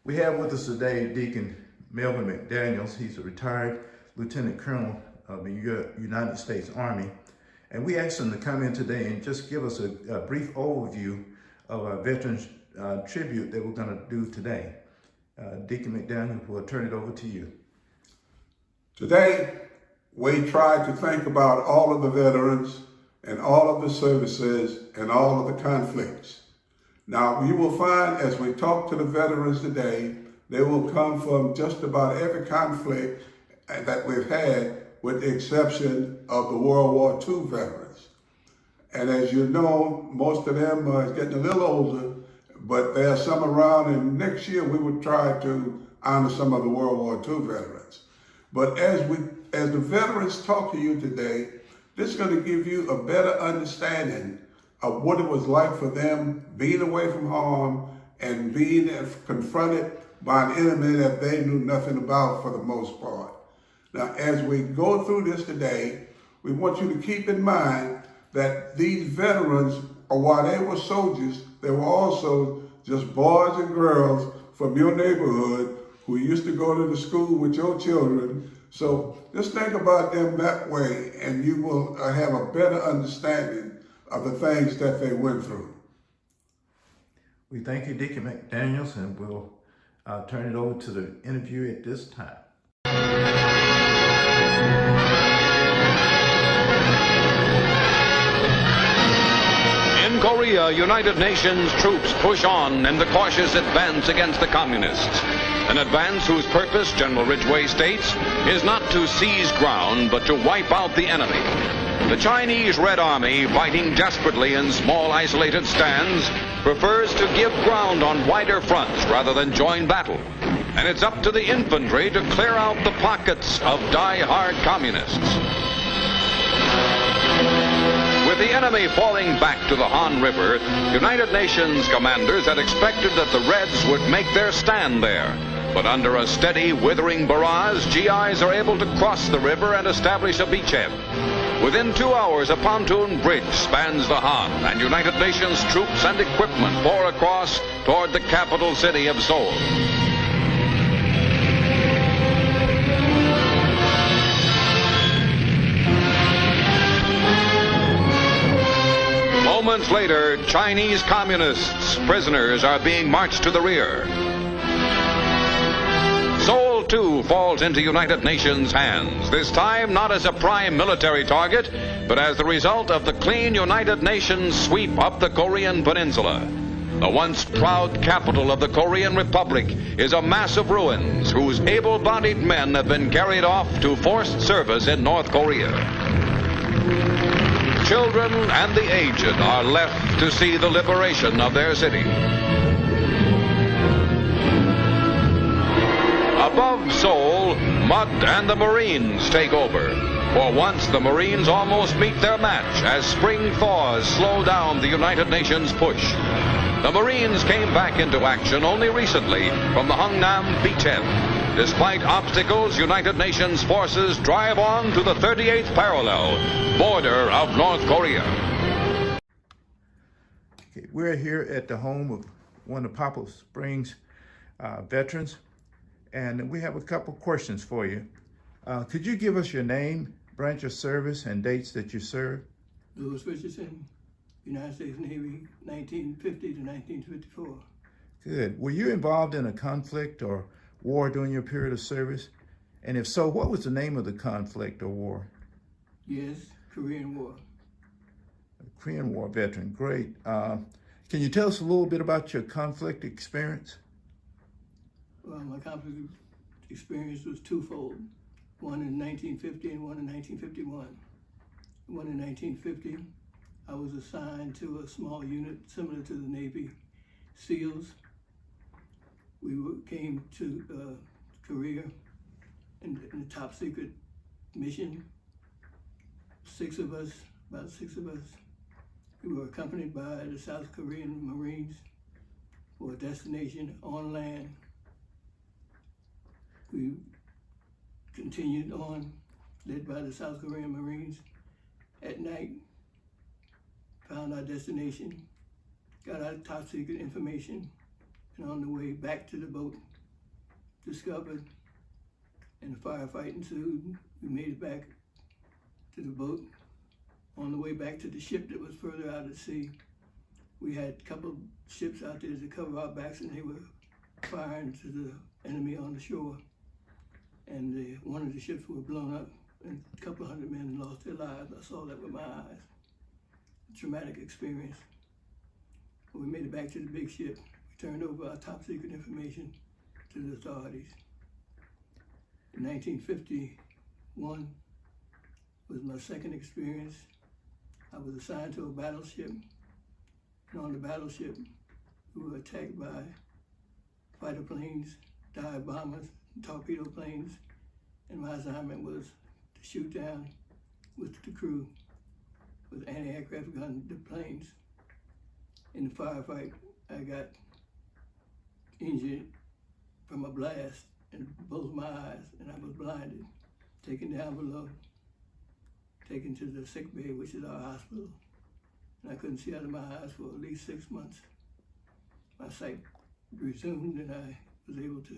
We have with us today Deacon Melvin McDaniels. He's a retired Lieutenant Colonel of the United States Army. And we asked him to come in today and just give us a brief overview of our Veterans Tribute that we're going to do today. Deacon McDaniels, we'll turn it over to you. Today, we try to think about all of the veterans and all of the services and all of the conflicts. Now, you will find as we talk to the veterans today, they will come from just about every conflict that we've had, with the exception of the World War II veterans. And as you know, most of them are getting a little older, but there are some around, and next year we would try to honor some of the World War II veterans. But as the veterans talk to you today, this is going to give you a better understanding of what it was like for them being away from home and being confronted by an enemy that they knew nothing about for the most part. Now, as we go through this today, we want you to keep in mind that these veterans, while they were soldiers, they were also just boys and girls from your neighborhood who used to go to the school with your children. So just think about them that way, and you will have a better understanding of the things that they went through. We thank you, Deacon McDaniels, and we'll turn it over to the interview at this time. In Korea, United Nations troops push on in the cautious advance against the communists. An advance whose purpose, General Ridgway states, is not to seize ground, but to wipe out the enemy. The Chinese Red Army, fighting desperately in small isolated stands, prefers to give ground on wider fronts rather than join battle. And it's up to the infantry to clear out the pockets of die-hard communists. With the enemy falling back to the Han River, United Nations commanders had expected that the Reds would make their stand there. But under a steady, withering barrage, GIs are able to cross the river and establish a beachhead. Within 2 hours, a pontoon bridge spans the Han, and United Nations troops and equipment pour across toward the capital city of Seoul. Moments later, Chinese communists, prisoners, are being marched to the rear. Seoul, too, falls into United Nations hands, this time not as a prime military target, but as the result of the clean United Nations sweep up the Korean peninsula. The once proud capital of the Korean Republic is a mass of ruins whose able-bodied men have been carried off to forced service in North Korea. Children and the aged are left to see the liberation of their city. Above Seoul, mud and the Marines take over. For once, the Marines almost meet their match as spring thaws slow down the United Nations push. The Marines came back into action only recently from the Hungnam beachhead. Despite obstacles, United Nations forces drive on to the 38th parallel, border of North Korea. Okay, we're here at the home of one of Poplar Springs veterans, and we have a couple questions for you. Could you give us your name, branch of service, and dates that you served? Louis Richardson, United States Navy, 1950 to 1954. Good. Were you involved in a conflict or war during your period of service? And if so, what was the name of the conflict or war? Yes, Korean War. A Korean War veteran, great. Can you tell us a little bit about your conflict experience? Well, my conflict experience was twofold. One in 1950 and one in 1951. One in 1950, I was assigned to a small unit similar to the Navy SEALs. We came to Korea in a top secret mission. About six of us. We were accompanied by the South Korean Marines for a destination on land. We continued on, led by the South Korean Marines. At night, found our destination, got our top secret information, and on the way back to the boat, discovered, and the firefight ensued. We made it back to the boat. On the way back to the ship that was further out at sea, we had a couple of ships out there to cover our backs, and they were firing to the enemy on the shore. And one of the ships were blown up, and a couple of hundred men lost their lives. I saw that with my eyes. A traumatic experience. When we made it back to the big ship, we turned over our top secret information to the authorities. In 1951 was my second experience. I was assigned to a battleship, and on the battleship, we were attacked by fighter planes, dive bombers, torpedo planes, and my assignment was to shoot down with the crew with anti-aircraft gun the planes. In the firefight, I got injured from a blast in both my eyes, and I was blinded, taken down below, taken to the sick bay, which is our hospital. And I couldn't see out of my eyes for at least 6 months. My sight resumed, and I was able to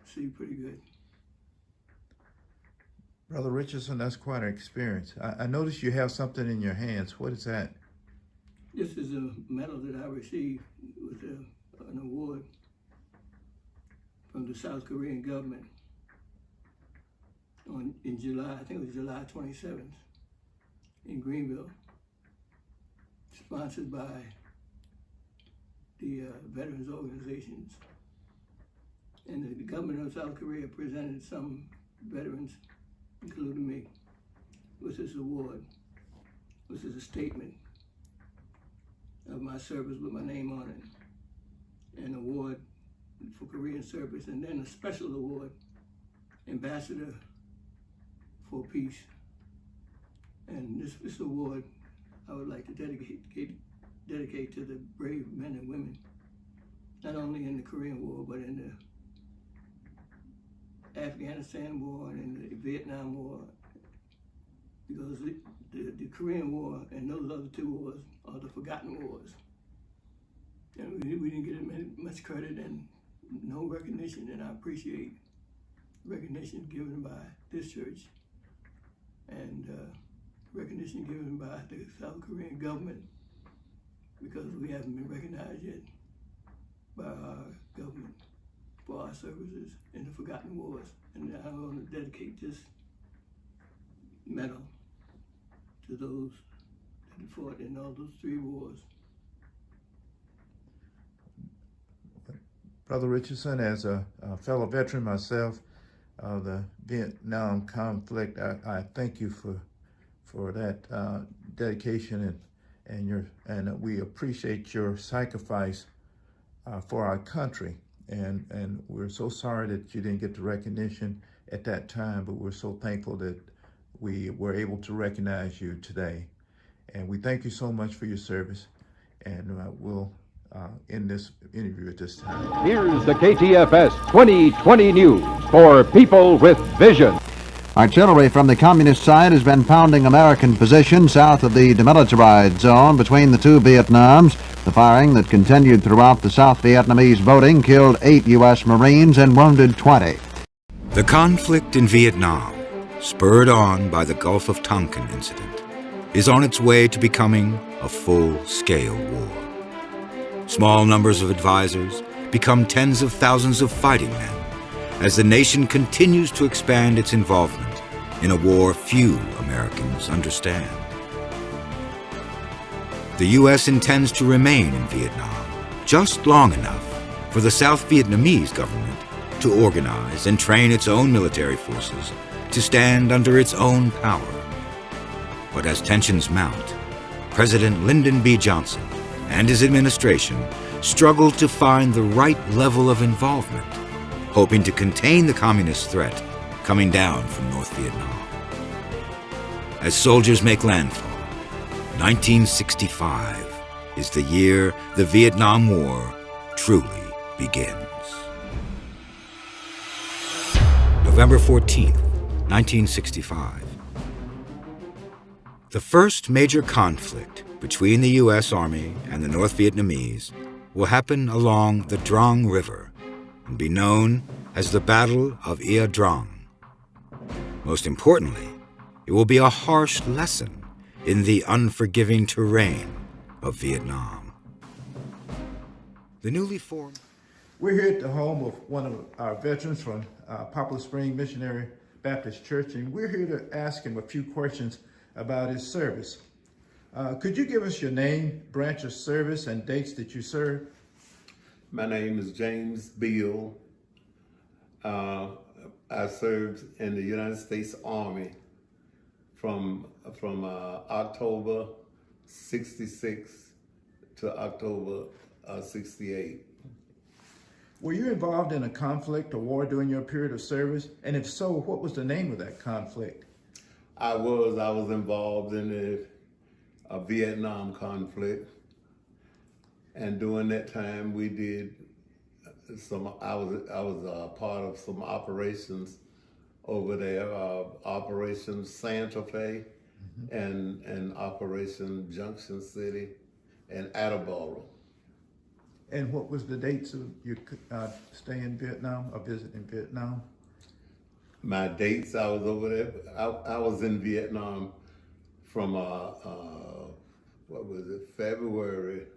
see pretty good. Brother Richardson, that's quite an experience. I noticed you have something in your hands. What is that? This is a medal that I received with an award from the South Korean government in July, I think it was July 27th, in Greenville, sponsored by the veterans organizations. And the government of South Korea presented some veterans, including me, with this award, which is a statement of my service with my name on it, an award for Korean service, and then a special award, Ambassador for Peace. And this award I would like to dedicate to the brave men and women, not only in the Korean War, but in the Afghanistan War and in the Vietnam War, because the Korean War and those other two wars are the forgotten wars. And we didn't get much credit and no recognition, and I appreciate recognition given by this church and recognition given by the South Korean government, because we haven't been recognized yet by our government for our services in the forgotten wars. And I want to dedicate this medal to those that fought in all those 3 wars. Brother Richardson, as a fellow veteran myself of the Vietnam conflict, I thank you for that dedication, and we appreciate your sacrifice for our country. And we're so sorry that you didn't get the recognition at that time, but we're so thankful that we were able to recognize you today. And we thank you so much for your service, and we'll end this interview at this time. Here's the KTFS 2020 News for people with vision. Artillery from the communist side has been pounding American positions south of the demilitarized zone between the two Vietnams. The firing that continued throughout the South Vietnamese voting killed 8 U.S. Marines and wounded 20. The conflict in Vietnam, spurred on by the Gulf of Tonkin incident, is on its way to becoming a full-scale war. Small numbers of advisors become tens of thousands of fighting men as the nation continues to expand its involvement in a war few Americans understand. The U.S. intends to remain in Vietnam just long enough for the South Vietnamese government to organize and train its own military forces to stand under its own power. But as tensions mount, President Lyndon B. Johnson and his administration struggle to find the right level of involvement, hoping to contain the communist threat coming down from North Vietnam. As soldiers make landfall, 1965 is the year the Vietnam War truly begins. November 14th, 1965. The first major conflict between the U.S. Army and the North Vietnamese will happen along the Drang River and be known as the Battle of Ia Drang. Most importantly, it will be a harsh lesson in the unforgiving terrain of Vietnam. The newly formed... We're here at the home of one of our veterans from Poplar Spring Missionary Baptist Church, and we're here to ask him a few questions about his service. Could you give us your name, branch of service, and dates that you served? My name is James Beal. I served in the United States Army from October 66 to October 68. Were you involved in a conflict or war during your period of service? And if so, what was the name of that conflict? I was involved in the Vietnam conflict, and during that time we did I was part of some operations over there, Operation Santa Fe, and Operation Junction City and Attleboro. And what was the dates of your stay in Vietnam or visit in Vietnam? My dates, I was over there. I was in Vietnam from February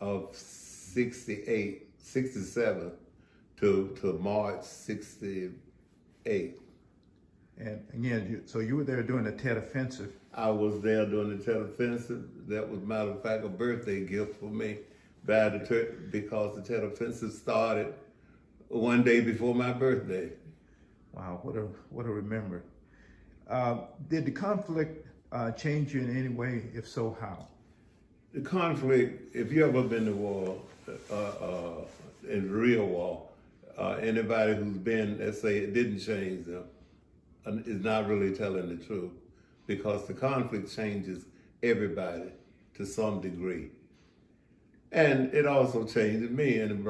of 67 to March 68. And again, so you were there during the Tet Offensive. I was there during the Tet Offensive. That was, matter of fact, a birthday gift for me because the Tet Offensive started one day before my birthday. Wow, what a remember. Did the conflict change you in any way? If so, how? The conflict, if you ever been to war, in real war, anybody who's been, let's say it didn't change them, is not really telling the truth, because the conflict changes everybody to some degree. And it also changed me, and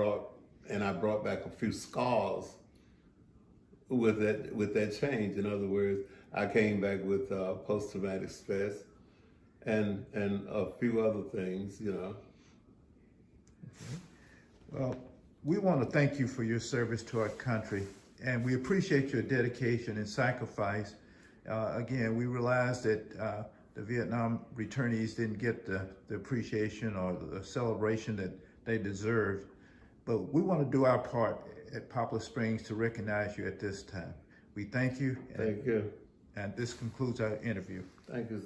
I brought back a few scars with that change. In other words, I came back with post-traumatic stress and a few other things, you know. Okay. Well, we want to thank you for your service to our country, and we appreciate your dedication and sacrifice. Again, we realize that the Vietnam returnees didn't get the appreciation or the celebration that they deserved, but we want to do our part at Poplar Springs to recognize you at this time. We thank you. Thank you. And this concludes our interview. Thank you.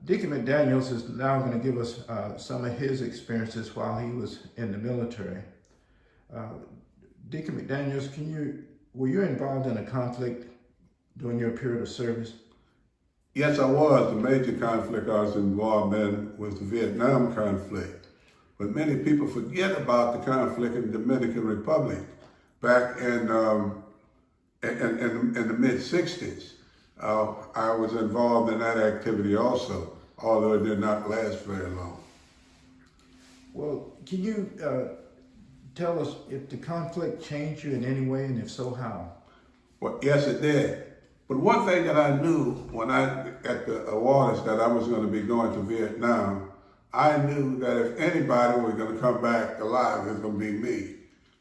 Deacon McDaniels is now going to give us some of his experiences while he was in the military. Deacon McDaniels, were you involved in a conflict during your period of service? Yes, I was. The major conflict I was involved in was the Vietnam conflict. But many people forget about the conflict in the Dominican Republic back in the mid-60s. I was involved in that activity also, although it did not last very long. Well, can you tell us if the conflict changed you in any way, and if so, how? Well, yes, it did. But one thing that I knew when I got the orders that I was going to be going to Vietnam, I knew that if anybody was going to come back alive, it was going to be me.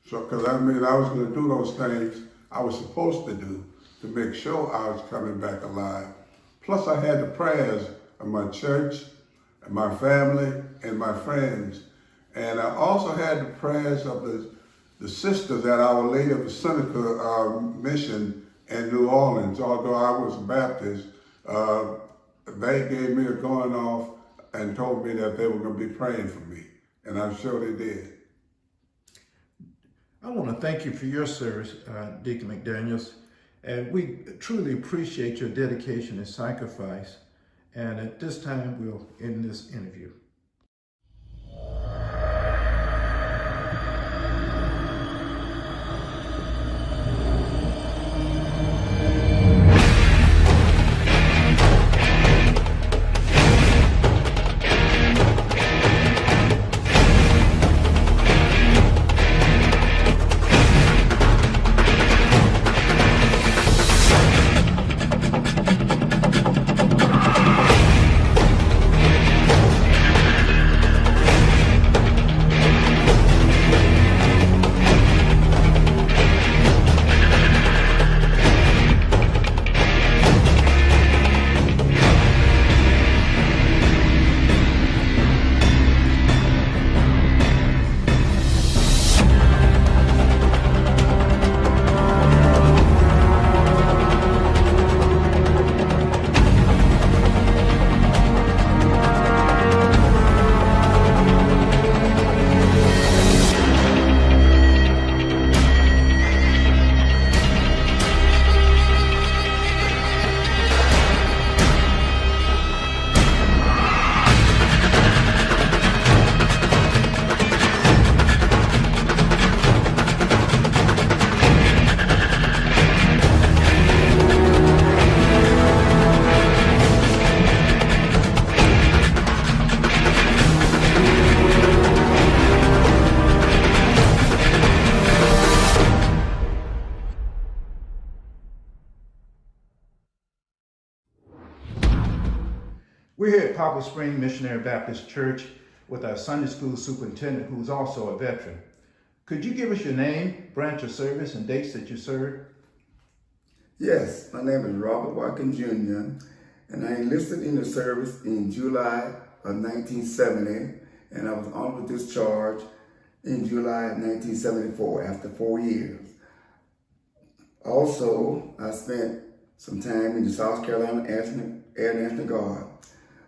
So, because I was going to do those things I was supposed to do to make sure I was coming back alive. Plus, I had the prayers of my church, and my family, and my friends. And I also had the prayers of the sisters at Our Lady of the Seneca mission in New Orleans. Although I was a Baptist, they gave me a going off and told me that they were going to be praying for me. And I'm sure they did. I want to thank you for your service, Deacon McDaniels. And we truly appreciate your dedication and sacrifice. And at this time, we'll end this interview. at Poplar Spring Missionary Baptist Church with our Sunday school superintendent, who's also a veteran. Could you give us your name, branch of service, and dates that you served? Yes, my name is Robert Watkins Jr., and I enlisted in the service in July of 1970, and I was honorably discharged in July of 1974 after 4 years. Also, I spent some time in the South Carolina Air National Guard.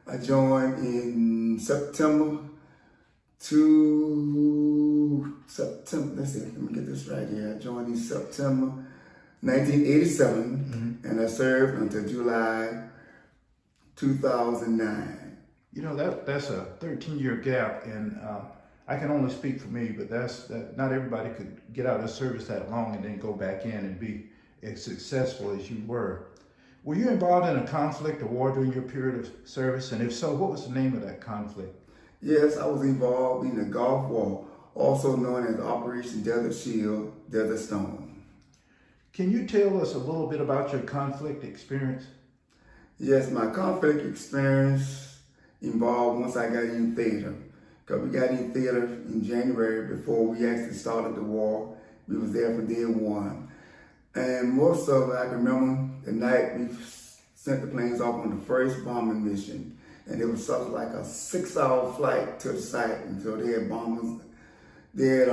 I joined in September, let's see, let me get this right here. I joined in September 1987, and I served until July 2009. You know, that's a 13-year gap, and I can only speak for me, but not everybody could get out of service that long and then go back in and be as successful as you were. Were you involved in a conflict or war during your period of service? And if so, what was the name of that conflict? Yes, I was involved in the Gulf War, also known as Operation Desert Shield, Desert Storm. Can you tell us a little bit about your conflict experience? Yes, my conflict experience involved once I got in theater. Because we got in theater in January before we actually started the war. We was there for day one. And most of it, I can remember the night we sent the planes off on the first bombing mission. And it was something like a 6-hour flight to the site. And so they had bombers, they had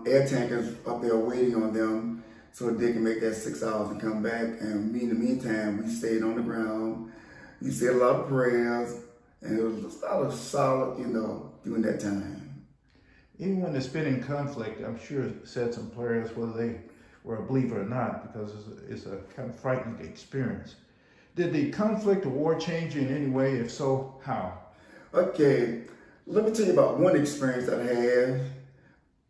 air tankers up there waiting on them so they can make that 6 hours and come back. And in the meantime, we stayed on the ground. We said a lot of prayers, and it was just a lot of solid, during that time. Anyone that's been in conflict, I'm sure, said some prayers whether they were a believer or not, because it's a kind of frightening experience. Did the conflict or war change you in any way? If so, how? Okay, let me tell you about one experience that I had.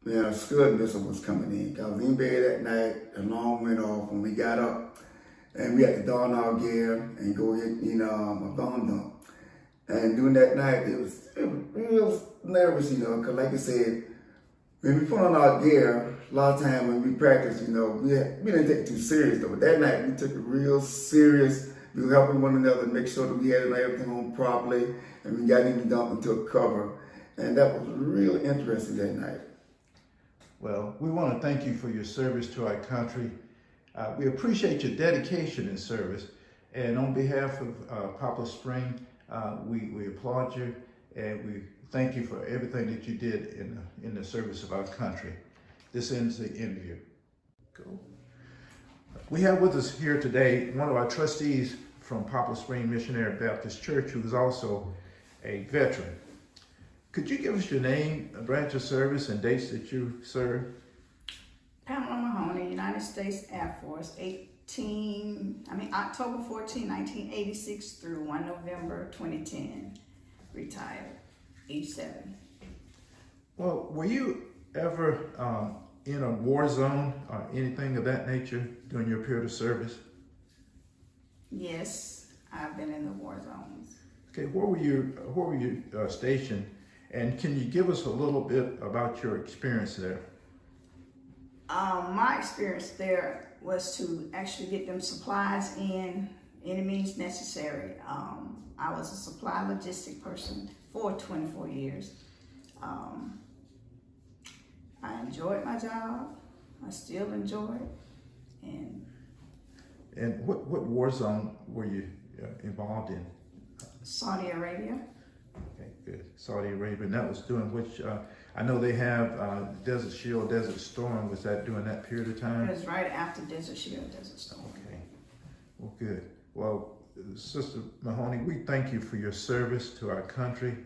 A Scud missile was coming in. I was in bed that night, the alarm went off when we got up, and we had to don our gear and go get, a bomb dump. And during that night, it was real nervous, because like I said, when we put on our gear, a lot of time when we practice, we didn't take it too serious though. But that night, we took it real serious. We were helping one another to make sure that we had everything on properly, and we got in the dump and took cover. And that was really interesting that night. Well, we want to thank you for your service to our country. We appreciate your dedication in service. And on behalf of Poplar Spring, we applaud you, and we thank you for everything that you did in the service of our country. This ends the interview. Cool. We have with us here today one of our trustees from Poplar Spring Missionary Baptist Church, who is also a veteran. Could you give us your name, branch of service, and dates that you served? Pamela Mahoney, United States Air Force, October 14, 1986 through 1 November 2010, retired, age 7. Well, were you ever in a war zone or anything of that nature during your period of service? Yes, I've been in the war zones. Okay, where were you stationed? And can you give us a little bit about your experience there? My experience there was to actually get them supplies in any means necessary. I was a supply logistic person for 24 years. I enjoyed my job. I still enjoy it. And what war zone were you involved in? Saudi Arabia. Okay, good. Saudi Arabia. And that was during which, I know they have Desert Shield, Desert Storm. Was that during that period of time? It was right after Desert Shield, Desert Storm. Okay. Well, good. Well, Sister Mahoney, we thank you for your service to our country,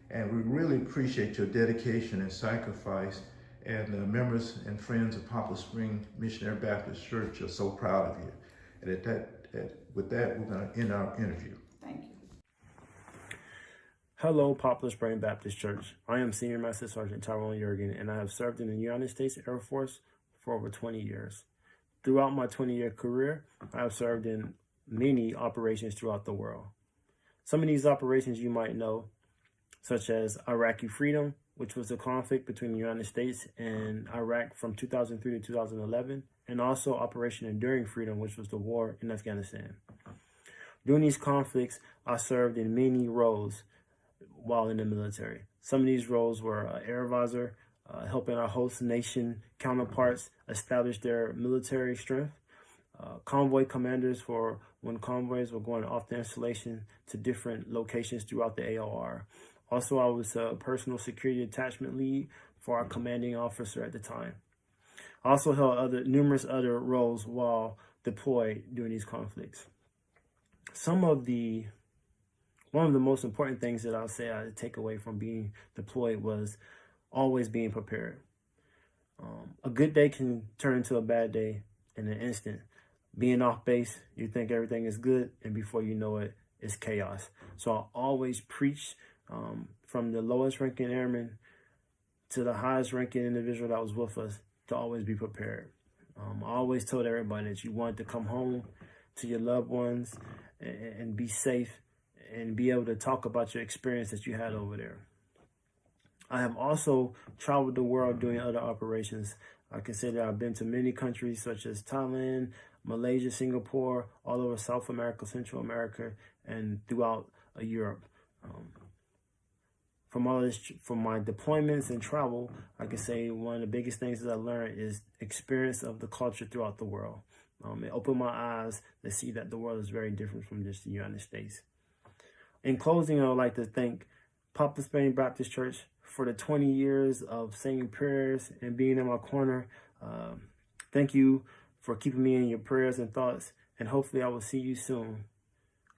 and we really appreciate your dedication and sacrifice. And the members and friends of Poplar Spring Missionary Baptist Church are so proud of you. And with that, we're going to end our interview. Thank you. Hello, Poplar Spring Baptist Church. I am Senior Master Sergeant Tyrone Yergin, and I have served in the United States Air Force for over 20 years. Throughout my 20-year career, I have served in many operations throughout the world. Some of these operations you might know, such as Iraqi Freedom, which was a conflict between the United States and Iraq from 2003 to 2011, and also Operation Enduring Freedom, which was the war in Afghanistan. During these conflicts, I served in many roles, while in the military. Some of these roles were air advisor, helping our host nation counterparts establish their military strength, convoy commanders for when convoys were going off the installation to different locations throughout the AOR. Also, I was a personal security attachment lead for our commanding officer at the time. I also held numerous other roles while deployed during these conflicts. One of the most important things that I'll say I take away from being deployed was always being prepared. A good day can turn into a bad day in an instant. Being off base, you think everything is good, and before you know it, it's chaos. So I always preach from the lowest ranking airman to the highest ranking individual that was with us to always be prepared. I always told everybody that you want to come home to your loved ones and be safe and be able to talk about your experience that you had over there. I have also traveled the world doing other operations. I can say that I've been to many countries such as Thailand, Malaysia, Singapore, all over South America, Central America, and throughout Europe. From my deployments and travel, I can say one of the biggest things that I learned is experience of the culture throughout the world. It opened my eyes to see that the world is very different from just the United States. In closing, I would like to thank Poplar Spain Baptist Church for the 20 years of saying prayers and being in my corner. Thank you for keeping me in your prayers and thoughts, and hopefully I will see you soon.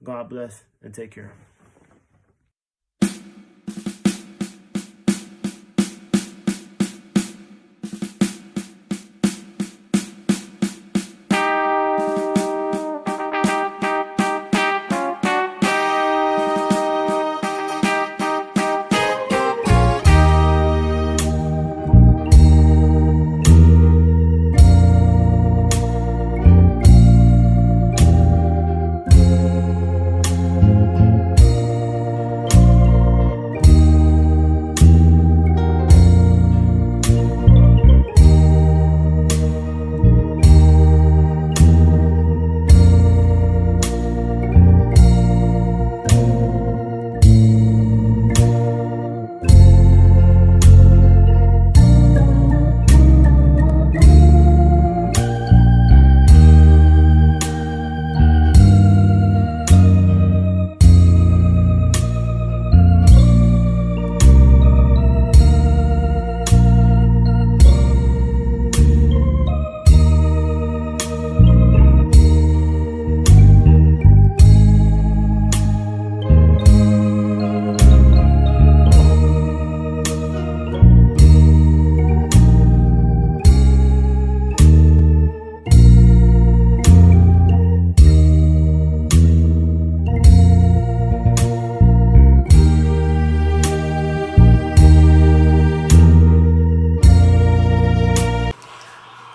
God bless and take care.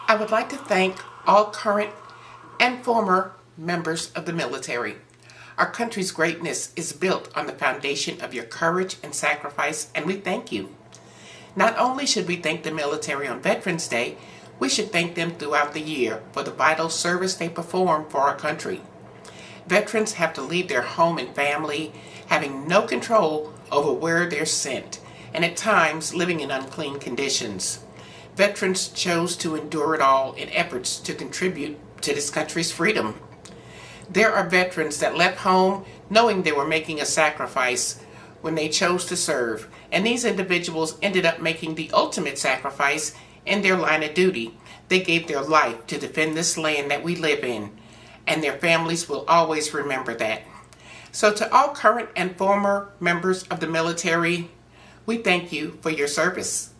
I would like to thank all current and former members of the military. Our country's greatness is built on the foundation of your courage and sacrifice, and we thank you. Not only should we thank the military on Veterans Day, we should thank them throughout the year for the vital service they perform for our country. Veterans have to leave their home and family, having no control over where they're sent, and at times living in unclean conditions. Veterans chose to endure it all in efforts to contribute to this country's freedom. There are veterans that left home knowing they were making a sacrifice when they chose to serve, and these individuals ended up making the ultimate sacrifice in their line of duty. They gave their life to defend this land that we live in, and their families will always remember that. So to all current and former members of the military, we thank you for your service.